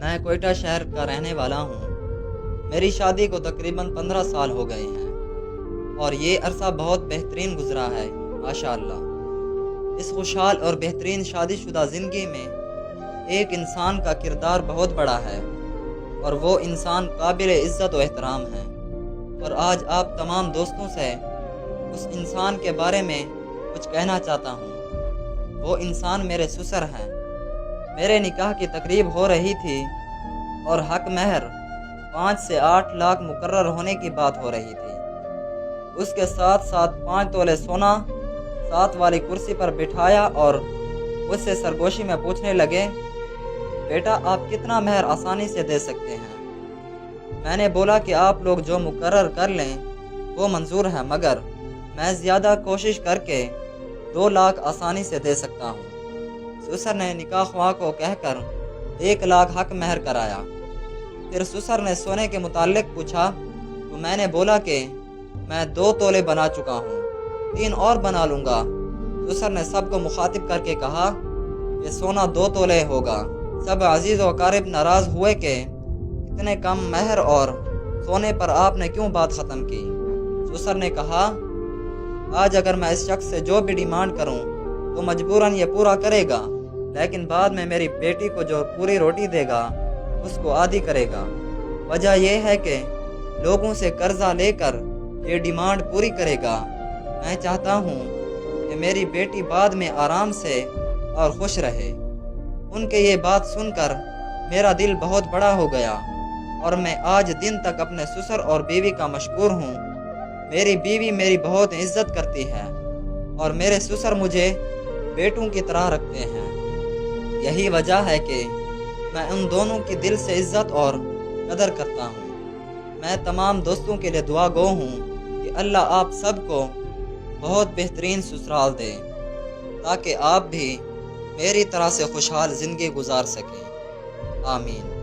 میں کوئٹہ شہر کا رہنے والا ہوں۔ میری شادی کو تقریباً 15 سال ہو گئے ہیں اور یہ عرصہ بہت بہترین گزرا ہے ماشاءاللہ۔ اس خوشحال اور بہترین شادی شدہ زندگی میں ایک انسان کا کردار بہت بڑا ہے اور وہ انسان قابل عزت و احترام ہے، اور آج آپ تمام دوستوں سے اس انسان کے بارے میں کچھ کہنا چاہتا ہوں۔ وہ انسان میرے سسر ہیں۔ میرے نکاح کی تقریب ہو رہی تھی اور حق مہر 5 سے 8 لاکھ مقرر ہونے کی بات ہو رہی تھی۔ اس کے ساتھ ساتھ 5 تولے سونا ساتھ والی کرسی پر بٹھایا اور اس سے سرگوشی میں پوچھنے لگے، بیٹا آپ کتنا مہر آسانی سے دے سکتے ہیں؟ میں نے بولا کہ آپ لوگ جو مقرر کر لیں وہ منظور ہے، مگر میں زیادہ کوشش کر کے 2 لاکھ آسانی سے دے سکتا ہوں۔ سسر نے نکاح خواہ کو کہہ کر 1 لاکھ حق مہر کرایا۔ پھر سسر نے سونے کے متعلق پوچھا تو میں نے بولا کہ میں 2 تولے بنا چکا ہوں، 3 اور بنا لوں گا۔ سسر نے سب کو مخاطب کر کے کہا کہ سونا 2 تولے ہوگا۔ سب عزیز و اقارب ناراض ہوئے کہ اتنے کم مہر اور سونے پر آپ نے کیوں بات ختم کی۔ سسر نے کہا، آج اگر میں اس شخص سے جو بھی ڈیمانڈ کروں تو مجبوراً یہ پورا کرے گا، لیکن بعد میں میری بیٹی کو جو پوری روٹی دے گا اس کو آدھی کرے گا۔ وجہ یہ ہے کہ لوگوں سے قرضہ لے کر یہ ڈیمانڈ پوری کرے گا۔ میں چاہتا ہوں کہ میری بیٹی بعد میں آرام سے اور خوش رہے۔ ان کے یہ بات سن کر میرا دل بہت بڑا ہو گیا اور میں آج دن تک اپنے سسر اور بیوی کا مشکور ہوں۔ میری بیوی میری بہت عزت کرتی ہے اور میرے سسر مجھے بیٹوں کی طرح رکھتے ہیں۔ یہی وجہ ہے کہ میں ان دونوں کی دل سے عزت اور قدر کرتا ہوں۔ میں تمام دوستوں کے لیے دعا گو ہوں کہ اللہ آپ سب کو بہت بہترین سسرال دے تاکہ آپ بھی میری طرح سے خوشحال زندگی گزار سکیں۔ آمین۔